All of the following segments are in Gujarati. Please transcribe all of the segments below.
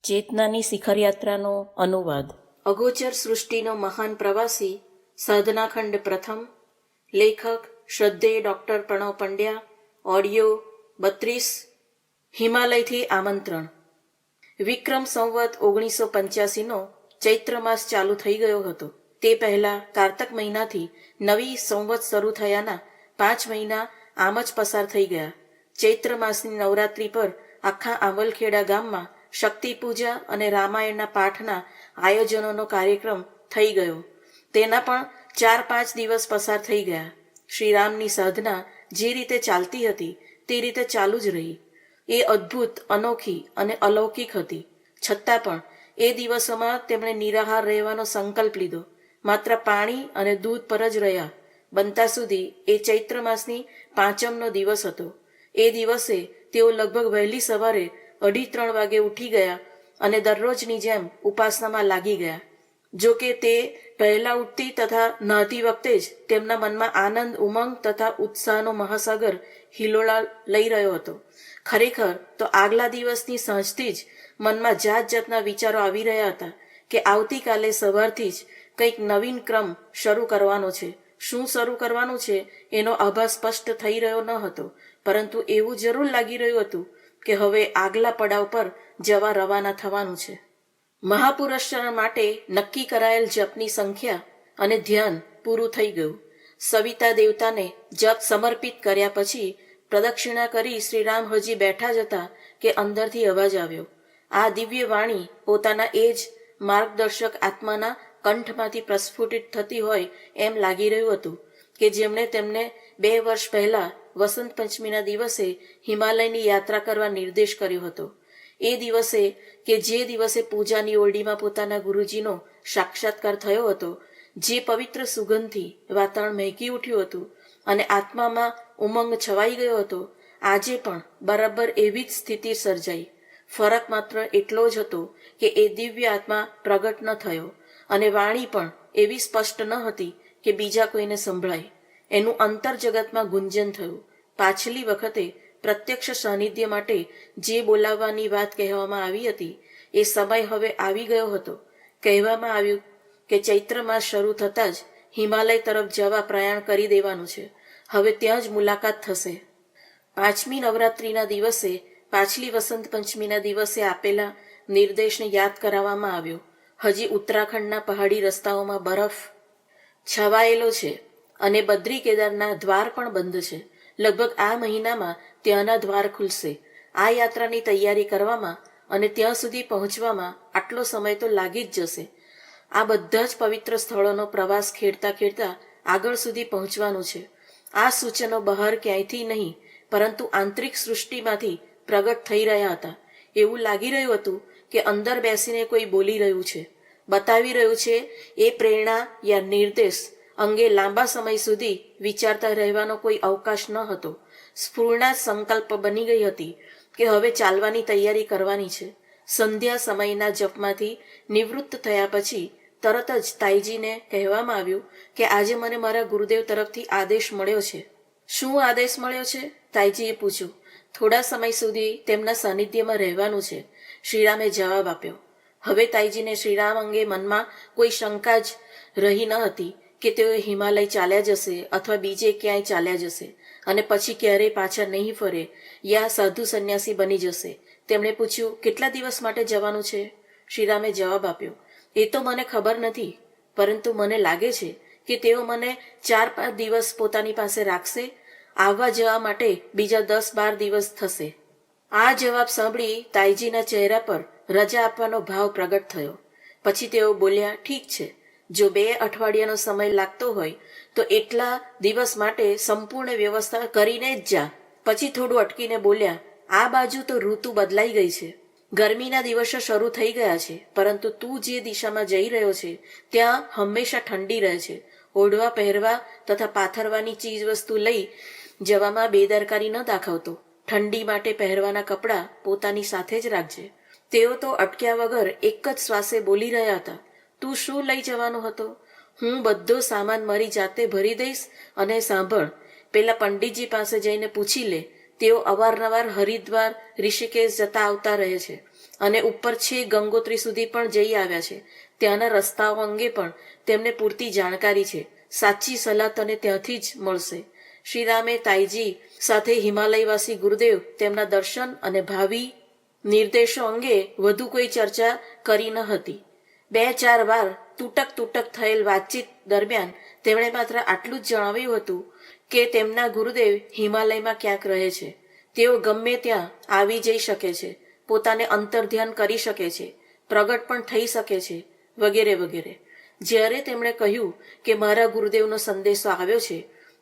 ચેતનાની શિખરયાત્રાનો અનુવાદ. અગોચર સૃષ્ટિનો મહાન પ્રવાસી સાધનાખંડ પ્રથમ. લેખક શ્રદ્ધેય ડૉક્ટર પ્રણવ પંડ્યા. ઓડિયો 32. હિમાલયથી આમંત્રણ. વિક્રમ સંવત 1985નો ચૈત્ર માસ ચાલુ થઈ ગયો હતો. તે પહેલાં કારતક મહિનાથી નવી સંવત શરૂ થયાના 5 મહિના આમ જ પસાર થઈ ગયા. ચૈત્ર માસની નવરાત્રિ પર આખા આંવલખેડા ગામમાં શક્તિ પૂજા અને રામાયણના પાઠના આયોજનોનો કાર્યક્રમ થઈ ગયો. તેના પણ 4-5 દિવસ પસાર થઈ ગયા. શ્રીરામની સાધના જે રીતે ચાલતી હતી તે રીતે ચાલુ જ રહી. એ અદ્ભુત, અનોખી અને અલૌકિક હતી. છતાં પણ એ દિવસોમાં તેમણે નિરાહાર રહેવાનો સંકલ્પ લીધો. માત્ર પાણી અને દૂધ પર જ રહ્યા. બનતા સુધી એ ચૈત્ર માસની 5મનો દિવસ હતો. એ દિવસે તેઓ લગભગ વહેલી સવારે 2:30 વાગે ઉઠી ગયા અને દરરોજની જેમ ઉપાસનામાં લાગી ગયા. જો કે તે પહેલાં ઉઠતી તથા નહાતી વખતે જ તેમના મનમાં આનંદ, ઉમંગ તથા ઉત્સાહનો મહાસાગર હિલોળા લઈ રહ્યો હતો. ખરેખર તો આગલા દિવસની સાંજથી જ મનમાં જાત જાતના વિચારો આવી રહ્યા હતા કે આવતીકાલે સવારથી જ કંઈક નવીન ક્રમ શરૂ કરવાનો છે. શું શરૂ કરવાનું છે એનો આભાસ સ્પષ્ટ થઈ રહ્યો ન હતો, પરંતુ એવું જરૂર લાગી રહ્યું હતું કે હવે આગલા પડાવ પર જવા રવાના થવાનું છે. મહાપુરુષાર્થ માટે નક્કી કરાયેલ જપની સંખ્યા અને ધ્યાન પૂરું થઈ ગયું. સવિતા દેવતાને જપ સમર્પિત કર્યા પછી પ્રદક્ષિણા કરી શ્રીરામ હજી બેઠા જ હતા કે અંદરથી અવાજ આવ્યો. આ દિવ્ય વાણી પોતાના એ જ માર્ગદર્શક આત્માના કંઠમાંથી પ્રસ્ફુટિત થતી હોય એમ લાગી રહ્યું હતું કે જેમણે તેમને 2 વર્ષ પહેલા વસંત પંચમીના દિવસે હિમાલયની યાત્રા કરવા નિર્દેશ કર્યો હતો. એ દિવસે કે જે દિવસે પૂજાની ઓરડીમાં પોતાના ગુરુજીનો સાક્ષાત્કાર થયો હતો, જે પવિત્ર સુગંધથી વાતાવરણ મહેકી ઉઠ્યું હતું અને આત્મામાં ઉમંગ છવાઈ ગયો હતો, આજે પણ બરાબર એવી જ સ્થિતિ સર્જાઈ. ફરક માત્ર એટલો જ હતો કે એ દિવ્ય આત્મા પ્રગટ ન થયો અને વાણી પણ એવી સ્પષ્ટ ન હતી કે બીજા કોઈને સંભળાય. એનું અંતર જગતમાં ગુંજન થયું. પાછલી વખતે પ્રત્યક્ષ સાનિધ્ય માટે જે બોલાવવાની વાત કહેવામાં આવી હતી એ સમય હવે આવી ગયો હતો. કહેવામાં આવ્યું કે ચૈત્ર માસ શરૂ થતાં જ હિમાલય તરફ જવા પ્રયાણ કરી દેવાનું છે. હવે ત્યાં જ મુલાકાત થશે. 5મી નવરાત્રિના દિવસે પાછલી વસંત પંચમીના દિવસે આપેલા નિર્દેશને યાદ કરાવવામાં આવ્યો. હજી ઉત્તરાખંડના પહાડી રસ્તાઓમાં બરફ છવાયેલો છે અને બદ્રી કેદારના દ્વાર પણ બંધ છે. લગભગ આ મહિનામાં ત્યાંના દ્વાર ખુલશે. આ યાત્રાની તૈયારી કરવામાં અને ત્યાં સુધી પહોંચવામાં આટલો સમય તો લાગી જ જશે. આ બધા જ પવિત્ર સ્થળોનો પ્રવાસ ખેડતા ખેડતા આગળ સુધી પહોંચવાનું છે. આ સૂચનો બહાર ક્યાંયથી નહીં પરંતુ આંતરિક સૃષ્ટિમાંથી પ્રગટ થઈ રહ્યા હતા. એવું લાગી રહ્યું હતું કે અંદર બેસીને કોઈ બોલી રહ્યું છે, બતાવી રહ્યું છે. એ પ્રેરણા યા નિર્દેશ અંગે લાંબા સમય સુધી વિચારતા રહેવાનો કોઈ અવકાશ ન હતો. સ્ફૂર્ણા સંકલ્પ બની ગઈ હતી કે હવે ચાલવાની તૈયારી કરવાની છે. સંધ્યા સમયના જપમાંથી નિવૃત્ત થયા પછી તરત જ તાઈજીને કહેવામાં આવ્યું કે આજે મને મારા ગુરુદેવ તરફથી આદેશ મળ્યો છે. શું આદેશ મળ્યો છે? તાઈજીએ પૂછ્યું. થોડા સમય સુધી તેમના સાનિધ્યમાં રહેવાનું છે, શ્રીરામે જવાબ આપ્યો. હવે તાઈજીને શ્રીરામ અંગે મનમાં કોઈ શંકા જ રહી ન હતી કે તેઓ હિમાલય ચાલ્યા જશે અથવા બીજે ક્યાંય ચાલ્યા જશે અને પછી ક્યારેય પાછા નહીં ફરે યા સાધુ સંન્યાસી બની જશે. તેમણે પૂછ્યું, કેટલા દિવસ માટે જવાનું છે? શ્રીરામે જવાબ આપ્યો, એ તો મને ખબર નથી, પરંતુ મને લાગે છે કે તેઓ મને 4-5 દિવસ પોતાની પાસે રાખશે. આવવા જવા માટે બીજા 10-12 દિવસ થશે. આ જવાબ સાંભળી તાઈજીના ચહેરા પર રજા આપવાનો ભાવ પ્રગટ થયો. પછી તેઓ બોલ્યા, ઠીક છે, જો 2 અઠવાડિયાનો સમય લાગતો હોય તો એટલા દિવસ માટે સંપૂર્ણ વ્યવસ્થા કરીને જ જા. પછી થોડું અટકીને બોલ્યા, આ બાજુ તો ઋતુ બદલાઈ ગઈ છે. ગરમીના દિવસો શરૂ થઈ ગયા છે, પરંતુ તું જે દિશામાં જઈ રહ્યો છે ત્યાં હંમેશા ઠંડી રહે છે. ઓઢવા, પહેરવા તથા પાથરવાની ચીજ વસ્તુ લઈ જવામાં બેદરકારી ન દાખવતો. ઠંડી માટે પહેરવાના કપડાં પોતાની સાથે જ રાખજે. તેઓ તો અટક્યા વગર એક જ શ્વાસે બોલી રહ્યા હતા, તું શું લઈ જવાનો હતો? હું બધો સામાન મારી જાતે ભરી દઈશ. અને સાંભળ, પેલા પંડિતજી પાસે જઈને પૂછી લે. તેઓ અવારનવાર હરિદ્વાર, ઋષિકેશ જતા આવતા રહે છે. અને ઉપર છે ગંગોત્રી સુધી પણ જઈ આવ્યા છે. ત્યાંના રસ્તાઓ અંગે પણ તેમને પૂરતી જાણકારી છે. સાચી સલાહ તને ત્યાંથી જ મળશે. શ્રીરામે તાઈજી સાથે હિમાલયવાસી ગુરુદેવ તેમના દર્શન અને ભાવિ નિર્દેશો અંગે વધુ કોઈ ચર્ચા કરી ન હતી. 2-4 વાર તૂટક થયેલ વાતચીત દરમિયાન તેમણે માત્ર આટલું જ જણાવ્યું હતું કે તેમના ગુરુદેવ હિમાલયમાં ક્યાંક રહે છે. તેઓ ગમે ત્યાં આવી જઈ શકે છે, પોતાને અંતર્ધ્યાન કરી શકે છે, પ્રગટ પણ થઈ શકે છે, વગેરે વગેરે. જ્યારે તેમણે કહ્યું કે મારા ગુરુદેવનો સંદેશો આવ્યો છે,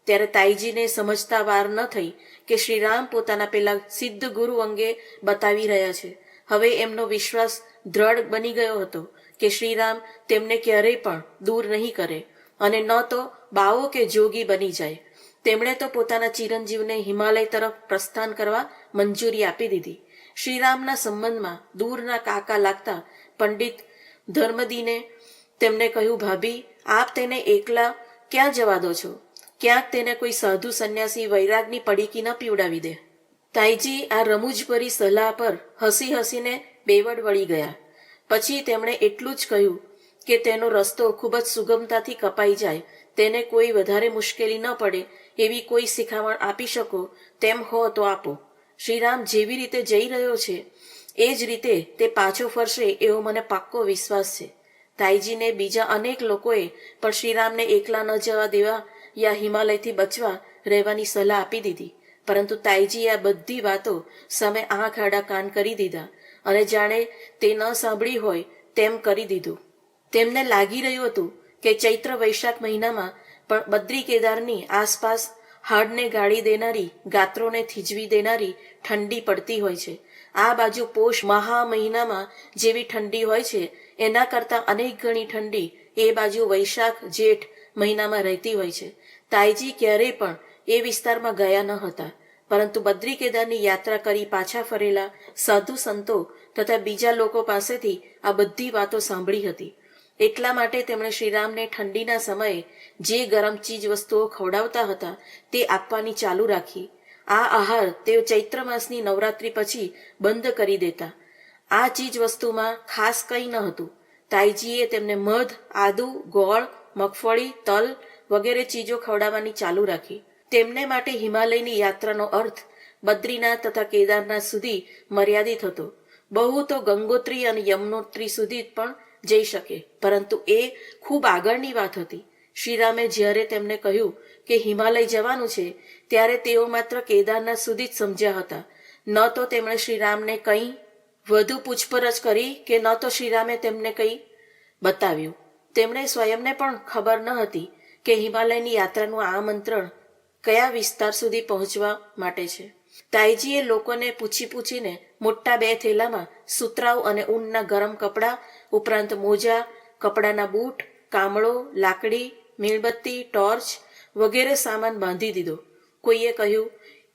ત્યારે તાઈજીને સમજતા વાર ન થઈ કે શ્રીરામ પોતાના પેલા સિદ્ધ ગુરુ અંગે બતાવી રહ્યા છે. હવે એમનો વિશ્વાસ દ્રઢ બની ગયો હતો કે શ્રીરામ તેમને ક્યારેય પણ દૂર નહીં કરે અને ન તો બાવો કે જોગી બની જાય. તેમણે તો પોતાના ચિરંજીવને હિમાલય તરફ પ્રસ્થાન કરવા મંજૂરી આપી દીધી. શ્રીરામના સંબંધમાં દૂરના કાકા લાગતા પંડિત ધર્મદીને તેમને કહ્યું, ભાભી, આપ તેને એકલા ક્યાં જવા દો છો? ક્યાંક તેને કોઈ સાધુ સંન્યાસી વૈરાગની પડીકી ન પીવડાવી દે. તાઈજી આ રમૂજભરી સલાહ પર હસી હસીને બેવડ વળી ગયા. પછી તેમણે એટલું જ કહ્યું કે તેનો રસ્તો ખૂબ જ સુગમતાથી કપાઈ જાય, તેને કોઈ વધારે મુશ્કેલી ન પડે એવી કોઈ શિખામણ આપી શકો તેમ હો તો આપો. શ્રીરામ જેવી રીતે જઈ રહ્યો છે એ જ રીતે તે પાછો ફરશે એવો મને પાક્કો વિશ્વાસ છે. તાઈજીને બીજા અનેક લોકોએ પણ શ્રીરામને એકલા ન જવા દેવા યા હિમાલયથી બચવા રહેવાની સલાહ આપી દીધી. પરંતુ તાઈજીએ આ બધી વાતો સામે આંખ આડા કાન કરી દીધા અને જાણે તે ન સાંભળી હોય તેમ કરી દીધું. તેમને લાગી રહ્યું હતું કે ચૈત્ર વૈશાખ મહિનામાં પણ બદ્રી કેદારની આસપાસ હાડને ગાળી દેનારી, ગાત્રોને થીજવી દેનારી ઠંડી પડતી હોય છે. આ બાજુ પોષ મહા મહિનામાં જેવી ઠંડી હોય છે એના કરતાં અનેક ગણી ઠંડી એ બાજુ વૈશાખ જેઠ મહિનામાં રહેતી હોય છે. તાઈજી ક્યારેય પણ એ વિસ્તારમાં ગયા ન હતા, પરંતુ બદ્રી કેદારની યાત્રા કરી પાછા ફરેલા સાધુ સંતો તથા બીજા લોકો પાસેથી આ બધી વાતો સાંભળી હતી. એટલા માટે તેમણે શ્રીરામને ઠંડીના સમયે જે ગરમ ચીજ વસ્તુઓ ખવડાવતા હતા તે આપવાની ચાલુ રાખી. આ આહાર તેઓ ચૈત્ર માસની નવરાત્રી પછી બંધ કરી દેતા. આ ચીજ વસ્તુમાં ખાસ કંઈ ન હતું. તાઈજીએ તેમને મધ, આદુ, ગોળ, મગફળી, તલ વગેરે ચીજો ખવડાવવાની ચાલુ રાખી. તેમને માટે હિમાલયની યાત્રાનો અર્થ બદ્રીનાથ તથા કેદારનાથ સુધી મર્યાદિત હતો. બહુ તો ગંગોત્રી અને યમનોત્રી સુધી પણ જઈ શકે, પરંતુ એ ખૂબ આગળની વાત હતી. શ્રીરામે જ્યારે તેમને કહ્યું કે હિમાલય જવાનું છે ત્યારે તેઓ માત્ર કેદારનાથ સુધી જ સમજ્યા હતા. ન તો તેમણે શ્રીરામને કંઈ વધુ પૂછપરછ કરી કે ન તો શ્રીરામે તેમને કંઈ બતાવ્યું. તેમણે સ્વયંને પણ ખબર ન હતી કે હિમાલયની યાત્રાનું આમંત્રણ કયા વિસ્તાર સુધી પહોંચવા માટે છે. તાઈજીએ લોકોને પૂછીને મોટા 2 થેલામાં સુતરાઉ અને ઊનના ગરમ કપડાં ઉપરાંત મોજા, કપડાના બૂટ, કામળો, લાકડી, મીણબત્તી, ટોર્ચ વગેરે સામાન બાંધી દીધો. કોઈએ કહ્યું,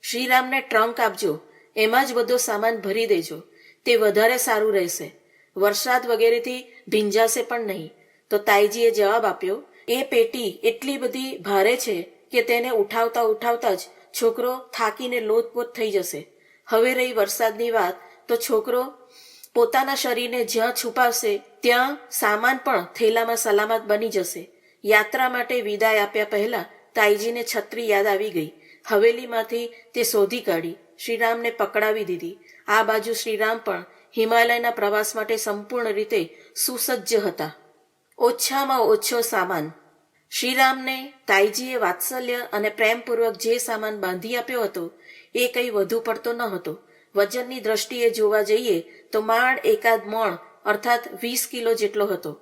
શ્રીરામને ટ્રંક આપજો, એમાં જ બધો સામાન ભરી દેજો, તે વધારે સારું રહેશે, વરસાદ વગેરેથી ભીંજાશે પણ નહીં. તો તાઈજીએ જવાબ આપ્યો, એ પેટી એટલી બધી ભારે છે કે તેને ઉઠાવતા જ છોકરો થાકીને લોથપોથ થઈ જશે. હવે રહી વરસાદની વાત, તો છોકરો પોતાના શરીરને જ્યાં છુપાવશે ત્યાં સામાન પણ થેલામાં સલામત બની જશે. યાત્રા માટે વિદાય આપ્યા પહેલા તાઈજીને છત્રી યાદ આવી ગઈ. હવેલીમાંથી તે શોધી કાઢી, શ્રીરામને પકડાવી દીધી. આ બાજુ શ્રીરામ પણ હિમાલયના પ્રવાસ માટે સંપૂર્ણ રીતે સુસજ્જ હતા. ઓછામાં ઓછો સામાન. શ્રીરામને તાઈજીએ વાત્સલ્ય અને પ્રેમપૂર્વક જે સામાન બાંધી આપ્યો હતો એ કંઈ વધુ પડતો ન હતો. વજનની દ્રષ્ટિએ જોવા જઈએ તો માંડ એકાદ મણ અર્થાત 20 કિલો જેટલો હતો.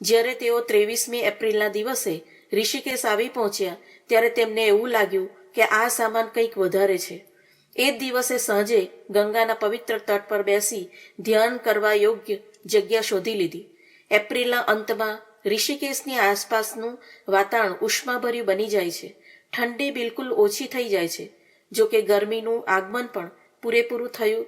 જ્યારે તેઓ 23મી એપ્રિલના દિવસે ઋષિકેશ આવી પહોંચ્યા ત્યારે તેમને એવું લાગ્યું કે આ સામાન કંઈક વધારે છે. એ જ દિવસે સાંજે ગંગાના પવિત્ર તટ પર બેસી ધ્યાન કરવા યોગ્ય જગ્યા શોધી લીધી. એપ્રિલના અંતમાં ઋષિકેશની આસપાસનું વાતાવરણ ઉષ્માભર્યું બની જાય છે. ઠંડી બિલકુલ ઓછી થઈ જાય છે. જો કે ગરમીનું આગમન પણ પૂરેપૂરું થયું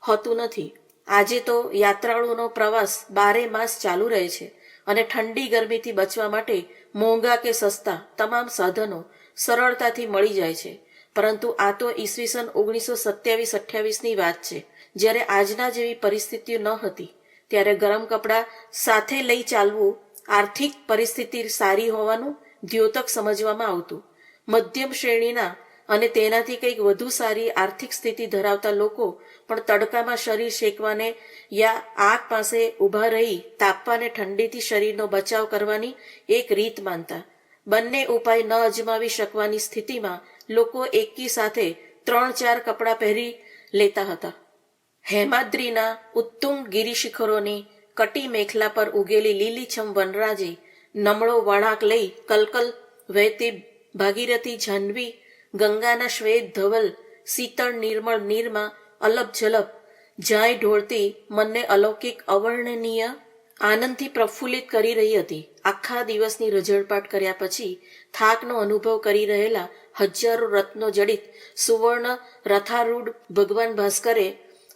હોતું નથી. આજે તો યાત્રાળુઓનો પ્રવાસ 12 માસ ચાલુ રહે છે અને ઠંડી ગરમીથી બચવા માટે મોંઘા કે સસ્તા તમામ સાધનો સરળતાથી મળી જાય છે. પરંતુ આ તો ઈસવીસન 1927-28ની વાત છે. જ્યારે આજના જેવી પરિસ્થિતિઓ ન હતી ત્યારે ગરમ કપડાં સાથે લઈ ચાલવું આર્થિક પરિસ્થિતિ સારી હોવાનું દ્યોતક સમજવામાં આવતું. મધ્યમ શ્રેણીના અને તેનાથી કંઈક વધુ સારી આર્થિક સ્થિતિ ધરાવતા લોકો પણ તડકામાં શરીર શેકવાને યા આગ પાસે ઊભા રહી તાપવાને ઠંડીથી શરીરનો બચાવ કરવાની એક રીત માનતા. બંને ઉપાય ન અજમાવી શકવાની સ્થિતિમાં લોકો એકી સાથે 3-4 કપડાં પહેરી લેતા હતા. હેમાદ્રીના ઉત્તુંગ ગિરિશિખરોની કટી મેખલા પર ઉગેલી લીલીછમ વનરાજે નમળો વળાંક લઈ કલકલ વહેતી ભાગીરથી જાહ્નવી ગંગાના શ્વેત ધવલ શીતળ નિર્મળ નીરમાં અલપ ઝલપ જાય ઢોળતી મનને અલૌકિક અવર્ણનીય આનંદથી પ્રફુલ્લિત કરી રહી હતી. આખા દિવસની રઝળપાટ કર્યા પછી થાકનો અનુભવ કરી રહેલા હજારો રત્નો જડિત સુવર્ણ રથારૂઢ ભગવાન ભાસ્કરે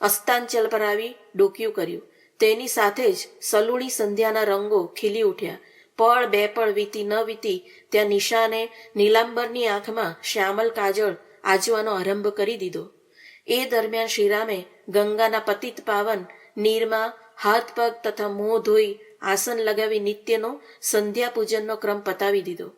અસ્તાંચલ પર આવી ડોકિયું કર્યું. તેની સાથે જ સલુણી સંધ્યાના રંગો ખીલી ઉઠ્યા. પળ બે પળ વીતી ન વીતી ત્યાં નિશાને નીલાંબરની આંખમાં શ્યામલ કાજળ આજવાનો આરંભ કરી દીધો. એ દરમિયાન શ્રીરામે ગંગાના પતિત પાવન નીરમાં હાથ પગ તથા મોં ધોઈ આસન લગાવી નિત્યનો સંધ્યા પૂજનનો ક્રમ પતાવી દીધો.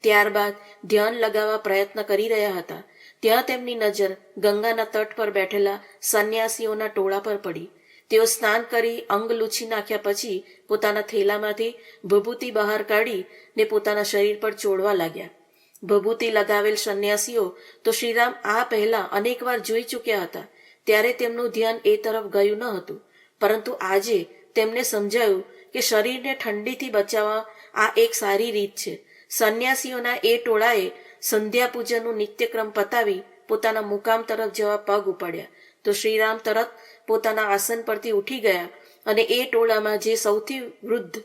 ત્યારબાદ ધ્યાન લગાવવા પ્રયત્ન કરી રહ્યા હતા ત્યાં તેમની નજર ગંગાના તટ પર બેઠેલા સંન્યાસીઓના ટોળા પર પડી. તેઓ સ્નાન કરી અંગ લૂછી નાખ્યા પછી પોતાના થેલામાંથી ભભૂતિ બહાર કાઢી ને પોતાના શરીર પર ચોડવા લાગ્યા. ભભૂતિ લગાવેલ સંન્યાસીઓ તો શ્રીરામ આ પહેલા અનેકવાર જોઈ ચૂક્યા હતા ત્યારે તેમનું ધ્યાન એ તરફ ગયું ન હતું. પરંતુ આજે તેમને સમજાયું કે શરીરને ઠંડીથી બચાવવા આ એક સારી રીત છે. સંન્યાસીઓના એ ટોળાએ સંધ્યા પૂજનનું નિત્યક્રમ પતાવી પોતાના મુકામ તરફ જવા પગ ઉપાડ્યા તો શ્રીરામ તરત પોતાના આસન પરથી ઉઠી ગયા અને એ ટોળામાં જે સૌથી વૃદ્ધ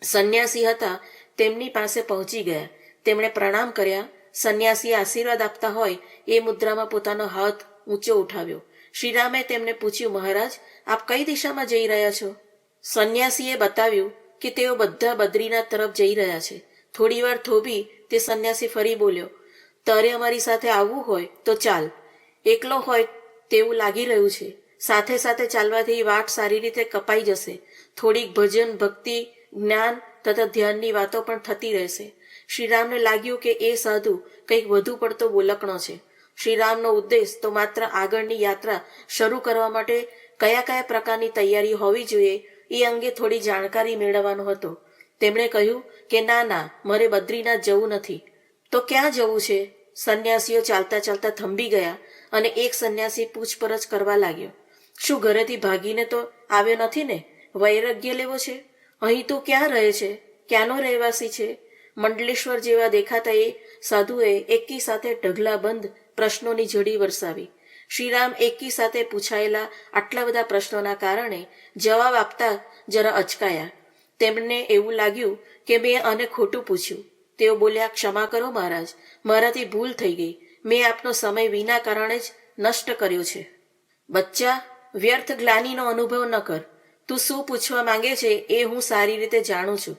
સંન્યાસી હતા તેમની પાસે પહોંચી ગયા. તેમણે પ્રણામ કર્યા. સંન્યાસીએ આશીર્વાદ આપતા હોય એ મુદ્રામાં પોતાનો હાથ ઊંચો ઉઠાવ્યો. શ્રીરામે તેમને પૂછ્યું, મહારાજ, આપ કઈ દિશામાં જઈ રહ્યા છો? સંન્યાસીએ બતાવ્યું કે તેઓ બધા બદ્રીનાથ તરફ જઈ રહ્યા છે. થોડીવાર થોભી તે સંન્યાસી ફરી બોલ્યો, તારે અમારી સાથે આવવું હોય તો ચાલ. એકલો હોય તેવું લાગી રહ્યું છે. સાથે સાથે ચાલવાથી વાટ સારી રીતે કપાઈ જશે. થોડીક ભજન, ભક્તિ, જ્ઞાન તથા ધ્યાનની વાતો પણ થતી રહેશે. શ્રીરામને લાગ્યું કે એ સાધુ કંઈક વધુ પડતો બોલકણો છે. શ્રીરામનો ઉદ્દેશ તો માત્ર આગળની યાત્રા શરૂ કરવા માટે કયા કયા પ્રકારની તૈયારી હોવી જોઈએ એ અંગે થોડી જાણકારી મેળવવાનો હતો. તેમણે કહ્યું કે ના ના, મારે બદ્રીનાથ જવું નથી. તો ક્યાં જવું છે? સંન્યાસીઓ ચાલતા ચાલતા થંભી ગયા અને એક સંન્યાસી પૂછપરછ કરવા લાગ્યો, શું ઘરેથી ભાગીને તો આવ્યો નથી ને? વૈરાગ્ય લેવો છે? અહીં તું ક્યાં રહે છે? ક્યાંનો રહેવાસી છે? મંડલેશ્વર જેવા દેખાતા એ સાધુએ એકી સાથે ઢગલાબંધ પ્રશ્નોની ઝડી વરસાવી. શ્રીરામ એકી સાથે પૂછાયેલા આટલા બધા પ્રશ્નોના કારણે જવાબ આપતા જરા અચકાયા. તેમને એવું લાગ્યું કે મેં આને ખોટું પૂછ્યું. તેઓ બોલ્યા, ક્ષમા કરો મહારાજ, મારાથી ભૂલ થઈ ગઈ. મેં આપનો સમય વિના કારણે જ નષ્ટ કર્યો છે. બચ્ચા, વ્યર્થ ગ્લાનીનો અનુભવ ન કર. તું શું પૂછવા માંગે છે એ હું સારી રીતે જાણું છું.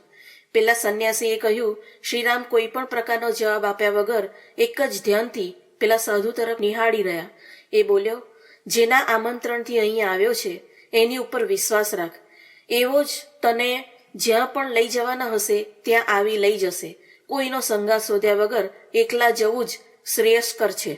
પેલા સંન્યાસીએ કહ્યું. શ્રીરામ કોઈ પણ પ્રકારનો જવાબ આપ્યા વગર એક જ ધ્યાનથી પેલા સાધુ તરફ નિહાળી રહ્યા. એ બોલ્યો, જેના આમંત્રણથી અહીં આવ્યો છે એની ઉપર વિશ્વાસ રાખ. એવો જ તને જ્યાં પણ લઈ જવાના હશે ત્યાં આવી લઈ જશે. કોઈનો સંગાથ શોધ્યા વગર એકલા જવું જ શ્રેયસ્કર છે.